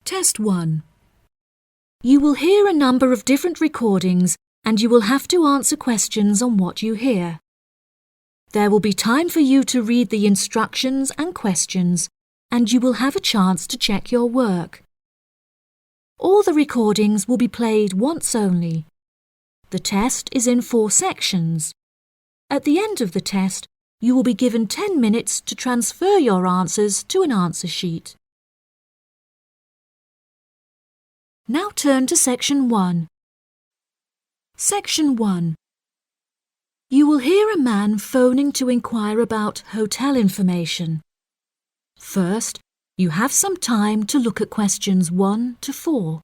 Test 1. You will hear a number of different recordings and you will have to answer questions on what you hear. There will be time for you to read the instructions and questions, and you will have a chance to check your work. All the recordings will be played once only. The test is in 4 sections. At the end of the test, you will be given 10 minutes to transfer your answers to an answer sheet. Now turn to Section 1. Section 1. You will hear a man phoning to inquire about hotel information. First, you have some time to look at questions 1 to 4.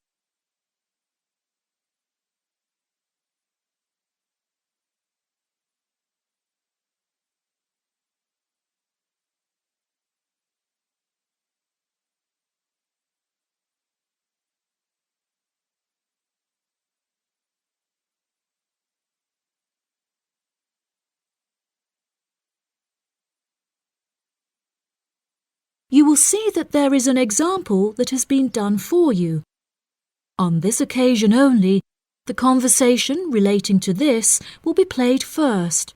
You will see that there is an example that has been done for you. On this occasion only, the conversation relating to this will be played first.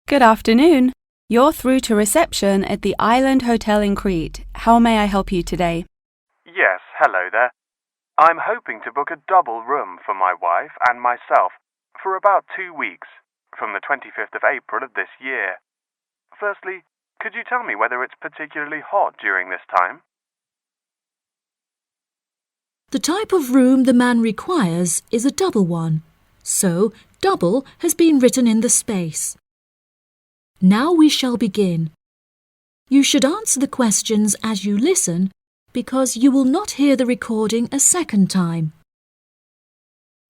Good afternoon. You're through to reception at the Island Hotel in Crete. How may I help you today? Yes, hello there. I'm hoping to book a double room for my wife and myself for about 2 weeks, from the 25th of April of this year. Firstly, could you tell me whether it's particularly hot during this time? The type of room the man requires is a double one, so double has been written in the space. Now we shall begin. You should answer the questions as you listen because you will not hear the recording a second time.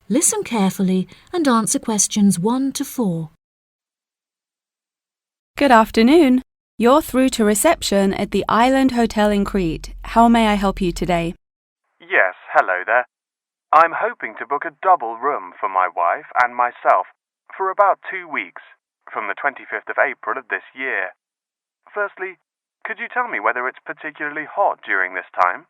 Listen carefully and answer questions 1 to 4. Good afternoon. You're through to reception at the Island Hotel in Crete. How may I help you today? Yes, hello there. I'm hoping to book a double room for my wife and myself for about 2 weeks, from the 25th of April of this year. Firstly, could you tell me whether it's particularly hot during this time?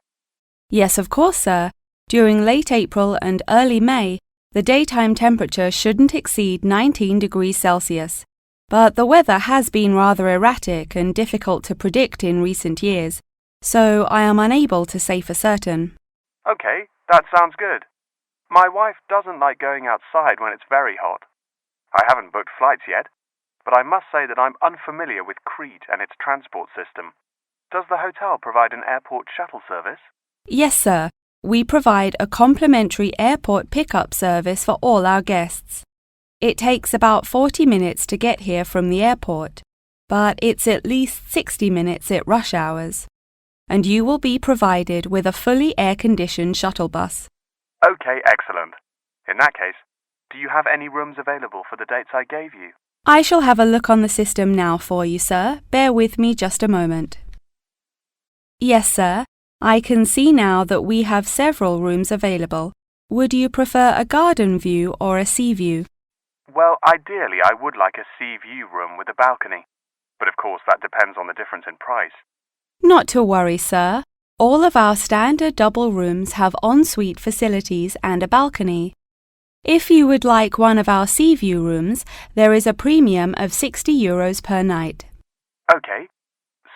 Yes, of course, sir. During late April and early May, the daytime temperature shouldn't exceed 19 degrees Celsius. But the weather has been rather erratic and difficult to predict in recent years, so I am unable to say for certain. Okay, that sounds good. My wife doesn't like going outside when it's very hot. I haven't booked flights yet, but I must say that I'm unfamiliar with Crete and its transport system. Does the hotel provide an airport shuttle service? Yes, sir. We provide a complimentary airport pickup service for all our guests. It takes about 40 minutes to get here from the airport, but it's at least 60 minutes at rush hours. And you will be provided with a fully air-conditioned shuttle bus. Okay, excellent. In that case, do you have any rooms available for the dates I gave you? I shall have a look on the system now for you, sir. Bear with me just a moment. Yes, sir. I can see now that we have several rooms available. Would you prefer a garden view or a sea view? Well, ideally I would like a sea view room with a balcony, but of course that depends on the difference in price. Not to worry, sir. All of our standard double rooms have ensuite facilities and a balcony. If you would like one of our sea view rooms, there is a premium of €60 per night. Okay,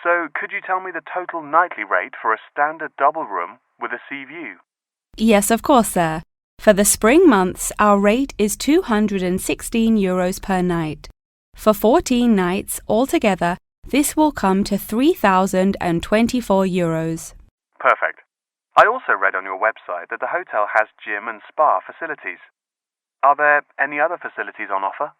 so could you tell me the total nightly rate for a standard double room with a sea view? Yes, of course, sir. For the spring months, our rate is €216 per night. For 14 nights altogether, this will come to €3,024. Perfect. I also read on your website that the hotel has gym and spa facilities. Are there any other facilities on offer?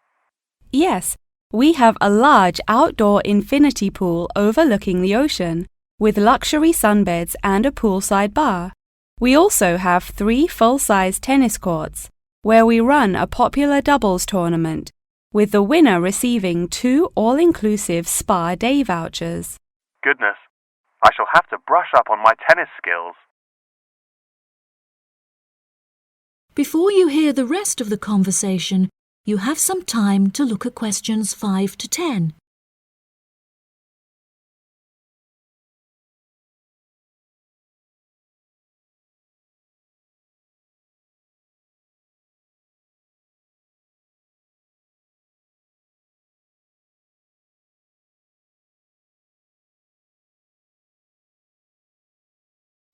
Yes, we have a large outdoor infinity pool overlooking the ocean, with luxury sunbeds and a poolside bar. We also have 3 full-size tennis courts, where we run a popular doubles tournament, with the winner receiving 2 all-inclusive spa day vouchers. Goodness, I shall have to brush up on my tennis skills. Before you hear the rest of the conversation, you have some time to look at questions 5 to 10.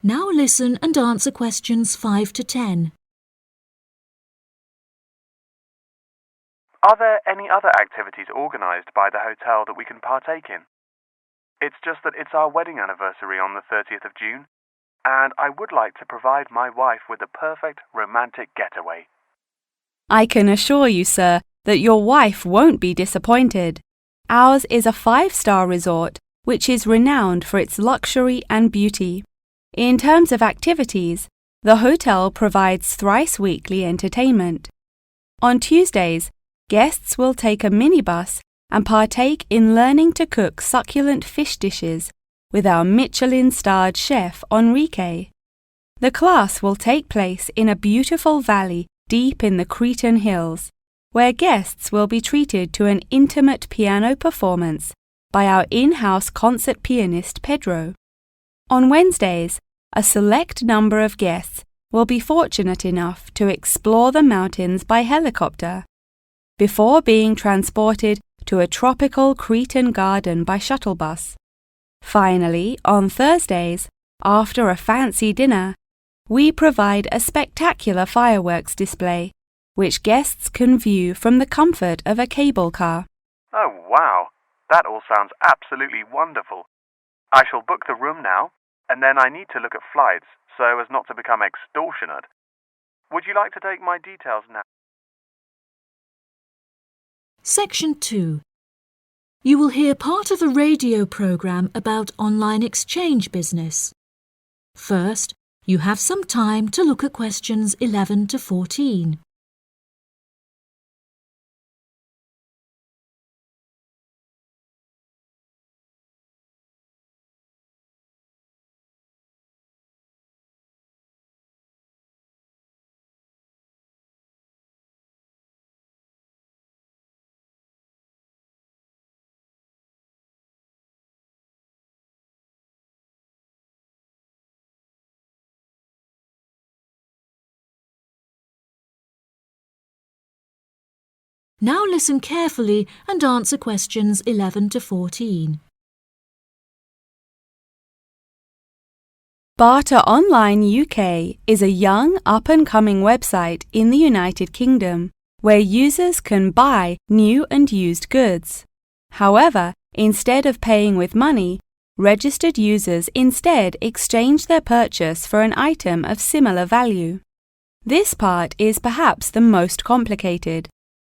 Now listen and answer questions 5 to 10. Are there any other activities organised by the hotel that we can partake in? It's just that it's our wedding anniversary on the 30th of June, and I would like to provide my wife with a perfect romantic getaway. I can assure you, sir, that your wife won't be disappointed. Ours is a 5-star resort, which is renowned for its luxury and beauty. In terms of activities, the hotel provides thrice-weekly entertainment. On Tuesdays, guests will take a minibus and partake in learning to cook succulent fish dishes with our Michelin-starred chef Enrique. The class will take place in a beautiful valley deep in the Cretan hills, where guests will be treated to an intimate piano performance by our in-house concert pianist Pedro. On Wednesdays, a select number of guests will be fortunate enough to explore the mountains by helicopter, before being transported to a tropical Cretan garden by shuttle bus. Finally, on Thursdays, after a fancy dinner, we provide a spectacular fireworks display, which guests can view from the comfort of a cable car. Oh wow, that all sounds absolutely wonderful. I shall book the room now, and then I need to look at flights so as not to become extortionate. Would you like to take my details now? Section 2. You will hear part of a radio program about online exchange business. First, you have some time to look at questions 11 to 14. Now listen carefully and answer questions 11 to 14. Barter Online UK is a young, up-and-coming website in the United Kingdom where users can buy new and used goods. However, instead of paying with money, registered users instead exchange their purchase for an item of similar value. This part is perhaps the most complicated,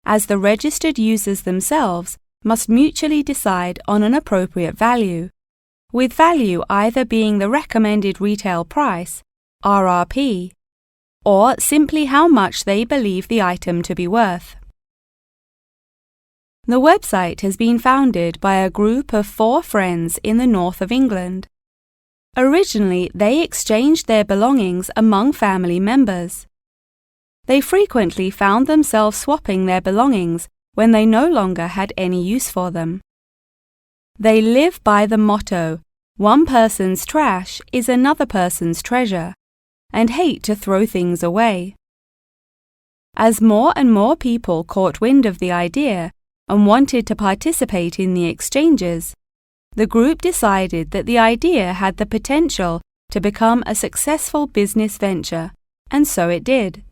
as the registered users themselves must mutually decide on an appropriate value, with value either being the recommended retail price, RRP, or simply how much they believe the item to be worth. The website has been founded by a group of 4 friends in the north of England. Originally, they exchanged their belongings among family members. They frequently found themselves swapping their belongings when they no longer had any use for them. They live by the motto, "One person's trash is another person's treasure," and hate to throw things away. As more and more people caught wind of the idea and wanted to participate in the exchanges, the group decided that the idea had the potential to become a successful business venture, and so it did.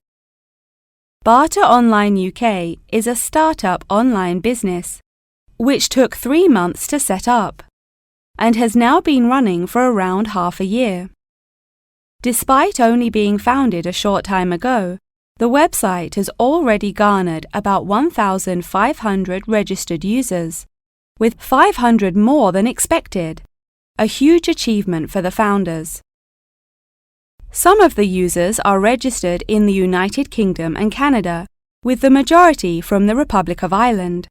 Barter Online UK is a startup online business, which took 3 months to set up, and has now been running for around half a year. Despite only being founded a short time ago, the website has already garnered about 1,500 registered users, with 500 more than expected, a huge achievement for the founders. Some of the users are registered in the United Kingdom and Canada, with the majority from the Republic of Ireland.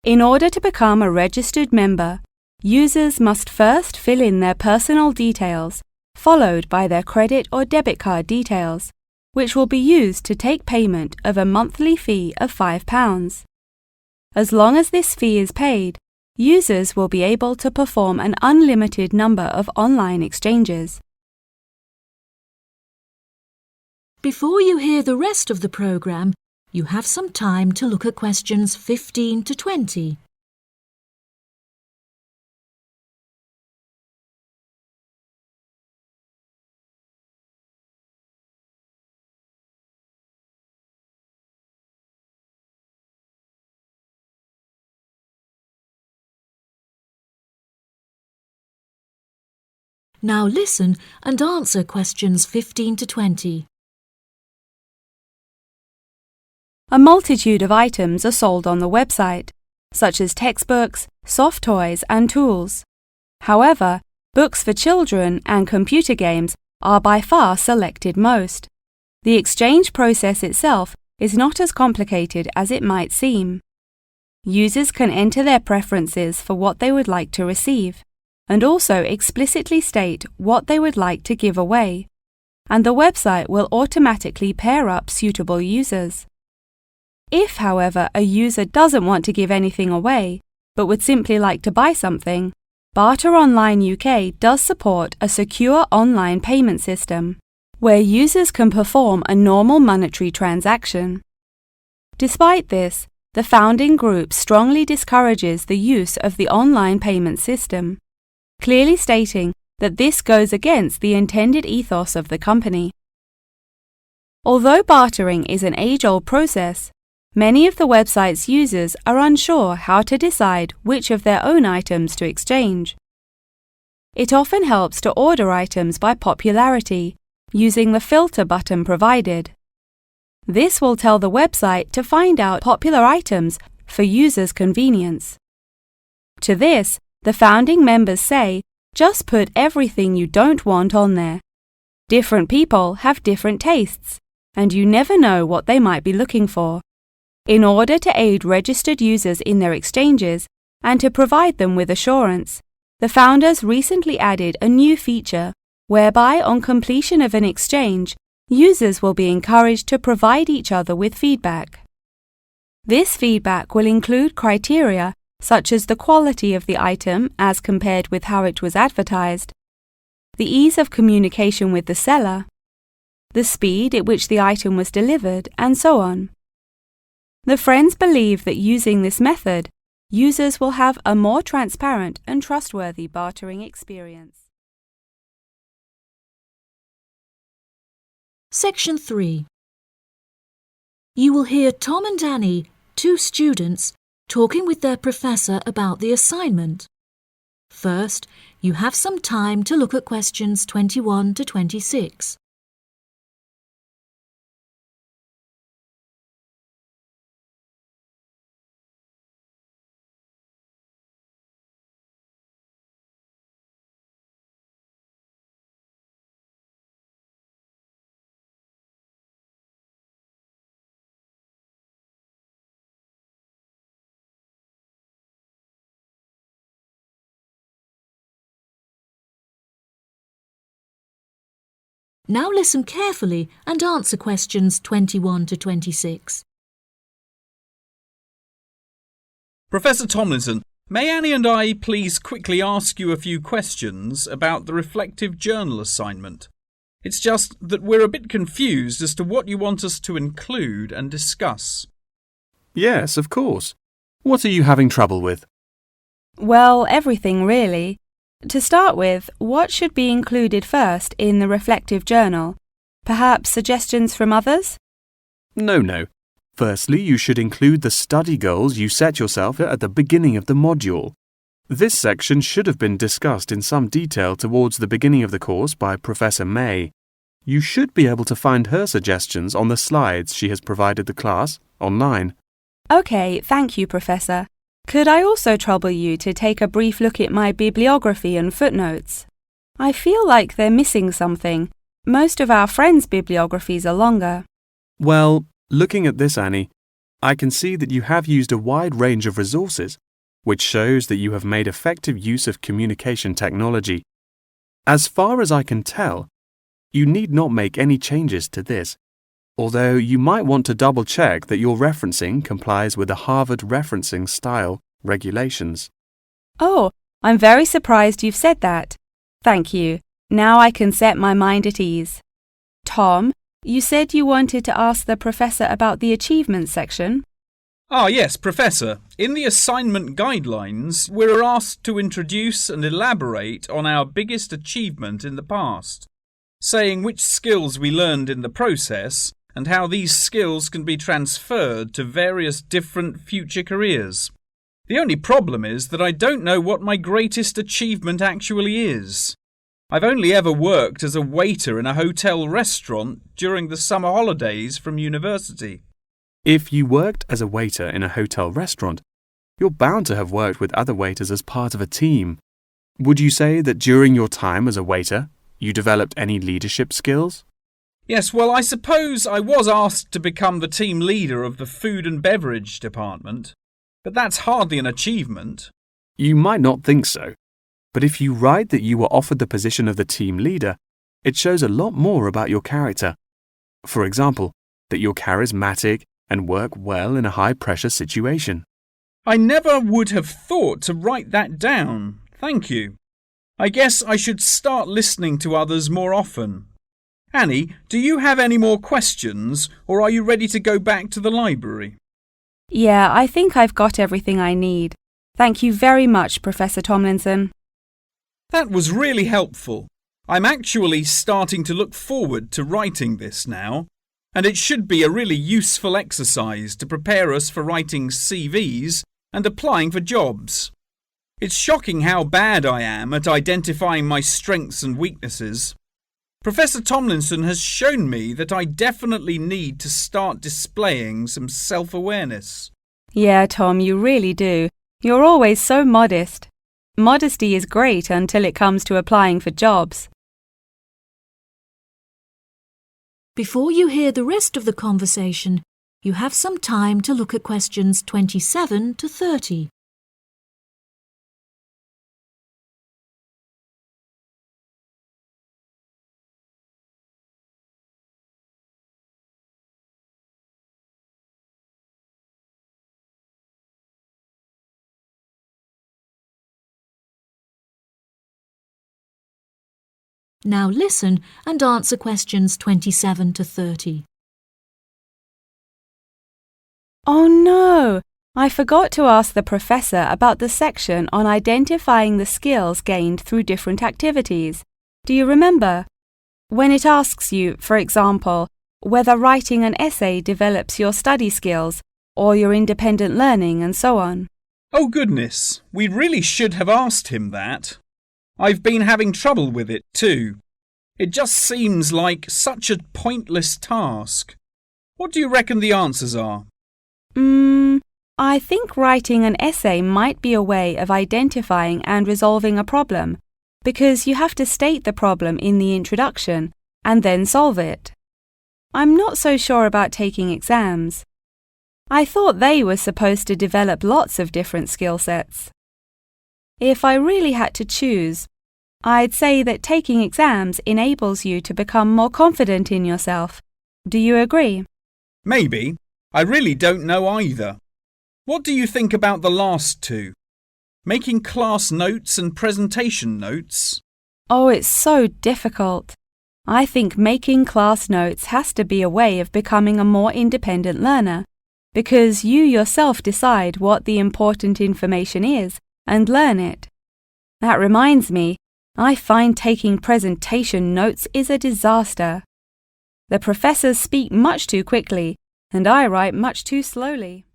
In order to become a registered member, users must first fill in their personal details, followed by their credit or debit card details, which will be used to take payment of a monthly fee of £5. As long as this fee is paid, users will be able to perform an unlimited number of online exchanges. Before you hear the rest of the program, you have some time to look at questions 15 to 20. Now listen and answer questions 15 to 20. A multitude of items are sold on the website, such as textbooks, soft toys, and tools. However, books for children and computer games are by far selected most. The exchange process itself is not as complicated as it might seem. Users can enter their preferences for what they would like to receive, and also explicitly state what they would like to give away, and the website will automatically pair up suitable users. If, however, a user doesn't want to give anything away, but would simply like to buy something, Barter Online UK does support a secure online payment system, where users can perform a normal monetary transaction. Despite this, the founding group strongly discourages the use of the online payment system, clearly stating that this goes against the intended ethos of the company. Although bartering is an age-old process, many of the website's users are unsure how to decide which of their own items to exchange. It often helps to order items by popularity using the filter button provided. This will tell the website to find out popular items for users' convenience. To this, the founding members say, just put everything you don't want on there. Different people have different tastes, and you never know what they might be looking for. In order to aid registered users in their exchanges and to provide them with assurance, the founders recently added a new feature whereby on completion of an exchange, users will be encouraged to provide each other with feedback. This feedback will include criteria such as the quality of the item as compared with how it was advertised, the ease of communication with the seller, the speed at which the item was delivered, and so on. The friends believe that using this method, users will have a more transparent and trustworthy bartering experience. Section 3. You will hear Tom and Annie, two students, talking with their professor about the assignment. First, you have some time to look at questions 21 to 26. Now listen carefully and answer questions 21 to 26. Professor Tomlinson, may Annie and I please quickly ask you a few questions about the reflective journal assignment? It's just that we're a bit confused as to what you want us to include and discuss. Yes, of course. What are you having trouble with? Well, everything really. To start with, what should be included first in the reflective journal? Perhaps suggestions from others? No. Firstly, you should include the study goals you set yourself at the beginning of the module. This section should have been discussed in some detail towards the beginning of the course by Professor May. You should be able to find her suggestions on the slides she has provided the class online. OK, thank you, Professor. Could I also trouble you to take a brief look at my bibliography and footnotes? I feel like they're missing something. Most of our friends' bibliographies are longer. Well, looking at this, Annie, I can see that you have used a wide range of resources, which shows that you have made effective use of communication technology. As far as I can tell, you need not make any changes to this, although you might want to double-check that your referencing complies with the Harvard referencing style regulations. Oh, I'm very surprised you've said that. Thank you. Now I can set my mind at ease. Tom, you said you wanted to ask the professor about the achievements section. Yes, Professor. In the assignment guidelines, we're asked to introduce and elaborate on our biggest achievement in the past, saying which skills we learned in the process and how these skills can be transferred to various different future careers. The only problem is that I don't know what my greatest achievement actually is. I've only ever worked as a waiter in a hotel restaurant during the summer holidays from university. If you worked as a waiter in a hotel restaurant, you're bound to have worked with other waiters as part of a team. Would you say that during your time as a waiter, you developed any leadership skills? Yes, well, I suppose I was asked to become the team leader of the food and beverage department, but that's hardly an achievement. You might not think so, but if you write that you were offered the position of the team leader, it shows a lot more about your character. For example, that you're charismatic and work well in a high-pressure situation. I never would have thought to write that down. Thank you. I guess I should start listening to others more often. Annie, do you have any more questions, or are you ready to go back to the library? Yeah, I think I've got everything I need. Thank you very much, Professor Tomlinson. That was really helpful. I'm actually starting to look forward to writing this now, and it should be a really useful exercise to prepare us for writing CVs and applying for jobs. It's shocking how bad I am at identifying my strengths and weaknesses. Professor Tomlinson has shown me that I definitely need to start displaying some self-awareness. Yeah, Tom, you really do. You're always so modest. Modesty is great until it comes to applying for jobs. Before you hear the rest of the conversation, you have some time to look at questions 27 to 30. Now listen and answer questions 27 to 30. Oh no! I forgot to ask the professor about the section on identifying the skills gained through different activities. Do you remember? When it asks you, for example, whether writing an essay develops your study skills or your independent learning and so on. Oh goodness, we really should have asked him that. I've been having trouble with it too. It just seems like such a pointless task. What do you reckon the answers are? I think writing an essay might be a way of identifying and resolving a problem, because you have to state the problem in the introduction and then solve it. I'm not so sure about taking exams. I thought they were supposed to develop lots of different skill sets. If I really had to choose, I'd say that taking exams enables you to become more confident in yourself. Do you agree? Maybe. I really don't know either. What do you think about the last two? Making class notes and presentation notes? Oh, it's so difficult. I think making class notes has to be a way of becoming a more independent learner, because you yourself decide what the important information is and learn it. That reminds me, I find taking presentation notes is a disaster. The professors speak much too quickly, and I write much too slowly.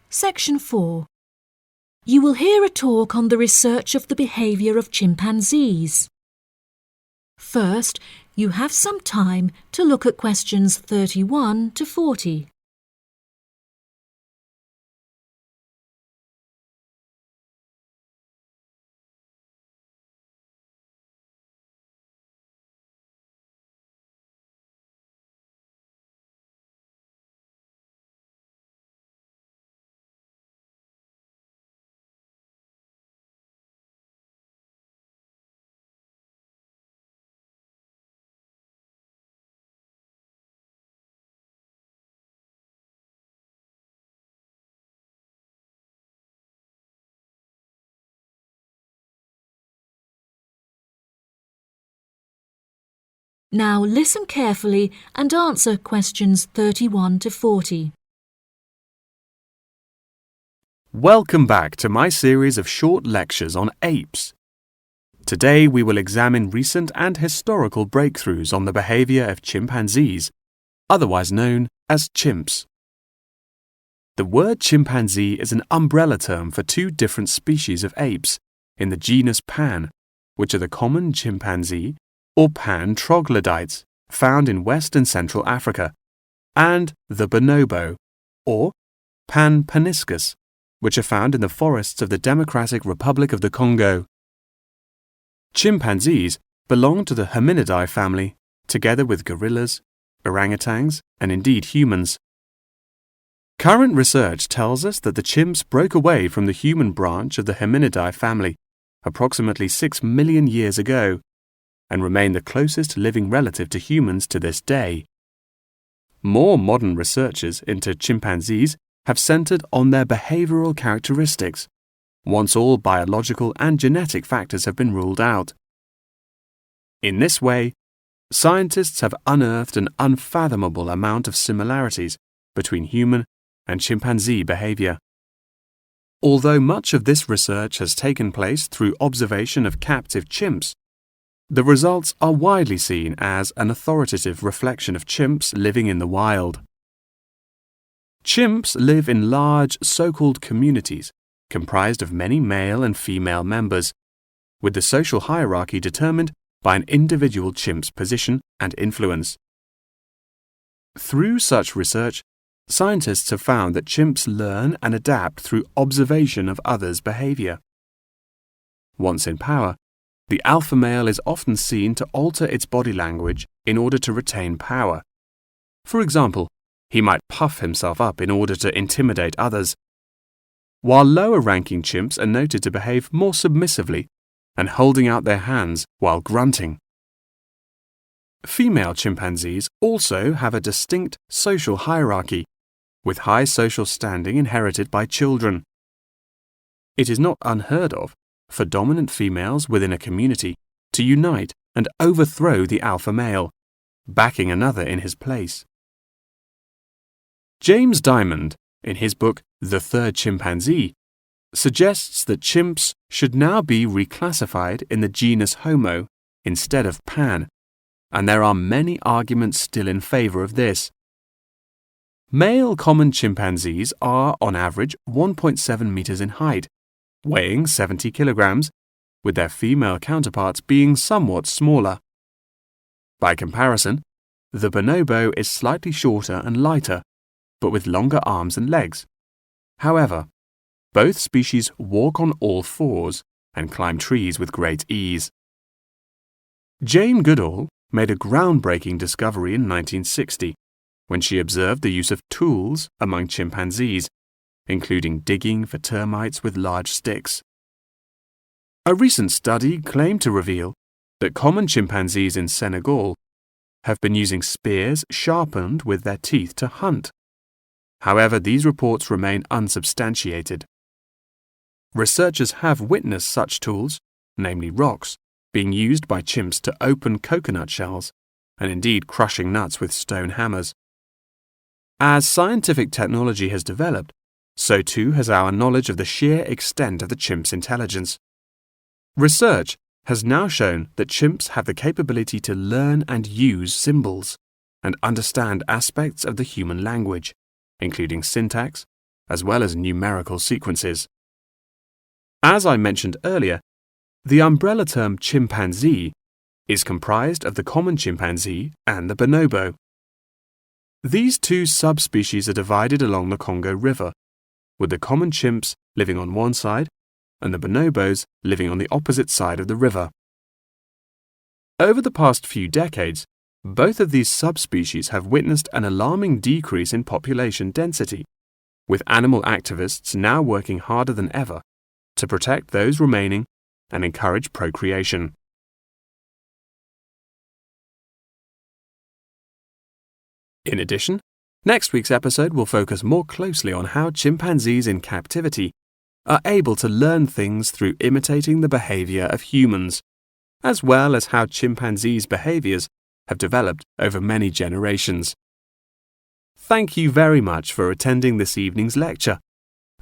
Section 4. You will hear a talk on the research of the behaviour of chimpanzees. First, you have some time to look at questions 31 to 40. Now listen carefully and answer questions 31 to 40. Welcome back to my series of short lectures on apes. Today we will examine recent and historical breakthroughs on the behaviour of chimpanzees, otherwise known as chimps. The word chimpanzee is an umbrella term for two different species of apes in the genus Pan, which are the common chimpanzee or Pan troglodytes found in West and Central Africa, and the bonobo or Pan paniscus, which are found in the forests of the Democratic Republic of the Congo. Chimpanzees belong to the Hominidae family, together with gorillas, orangutans, and indeed humans. Current research tells us that the chimps broke away from the human branch of the Hominidae family approximately 6 million years ago and remain the closest living relative to humans to this day. More modern researches into chimpanzees have centered on their behavioral characteristics, once all biological and genetic factors have been ruled out. In this way, scientists have unearthed an unfathomable amount of similarities between human and chimpanzee behavior. Although much of this research has taken place through observation of captive chimps, the results are widely seen as an authoritative reflection of chimps living in the wild. Chimps live in large so-called communities comprised of many male and female members, with the social hierarchy determined by an individual chimp's position and influence. Through such research, scientists have found that chimps learn and adapt through observation of others' behavior. Once in power, the alpha male is often seen to alter its body language in order to retain power. For example, he might puff himself up in order to intimidate others, while lower-ranking chimps are noted to behave more submissively and holding out their hands while grunting. Female chimpanzees also have a distinct social hierarchy, with high social standing inherited by children. It is not unheard of for dominant females within a community to unite and overthrow the alpha male, backing another in his place. James Diamond, in his book The Third Chimpanzee, suggests that chimps should now be reclassified in the genus Homo instead of Pan, and there are many arguments still in favor of this. Male common chimpanzees are, on average, 1.7 meters in height, weighing 70 kilograms, with their female counterparts being somewhat smaller. By comparison, the bonobo is slightly shorter and lighter, but with longer arms and legs. However, both species walk on all fours and climb trees with great ease. Jane Goodall made a groundbreaking discovery in 1960 when she observed the use of tools among chimpanzees, including digging for termites with large sticks. A recent study claimed to reveal that common chimpanzees in Senegal have been using spears sharpened with their teeth to hunt. However, these reports remain unsubstantiated. Researchers have witnessed such tools, namely rocks, being used by chimps to open coconut shells, and indeed crushing nuts with stone hammers. As scientific technology has developed, so too has our knowledge of the sheer extent of the chimp's intelligence. Research has now shown that chimps have the capability to learn and use symbols and understand aspects of the human language, including syntax, as well as numerical sequences. As I mentioned earlier, the umbrella term chimpanzee is comprised of the common chimpanzee and the bonobo. These two subspecies are divided along the Congo River, with the common chimps living on one side and the bonobos living on the opposite side of the river. Over the past few decades, both of these subspecies have witnessed an alarming decrease in population density, with animal activists now working harder than ever to protect those remaining and encourage procreation. In addition, next week's episode will focus more closely on how chimpanzees in captivity are able to learn things through imitating the behavior of humans, as well as how chimpanzees' behaviors have developed over many generations. Thank you very much for attending this evening's lecture.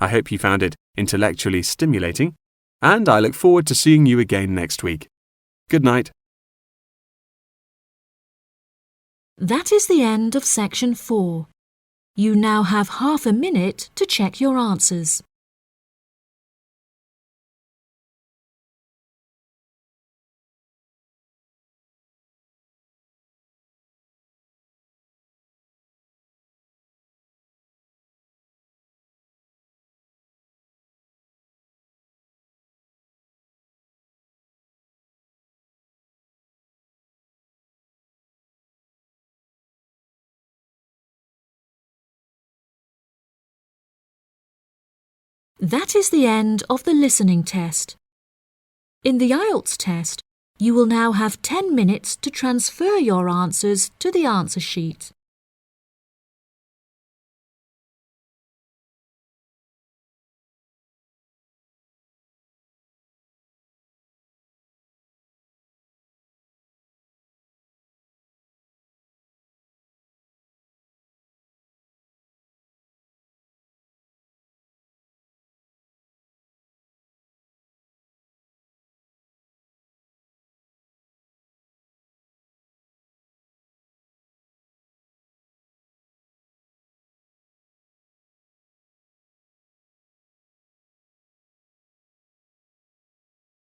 I hope you found it intellectually stimulating, and I look forward to seeing you again next week. Good night. That is the end of section 4. You now have half a minute to check your answers. That is the end of the listening test. In the IELTS test, you will now have 10 minutes to transfer your answers to the answer sheet.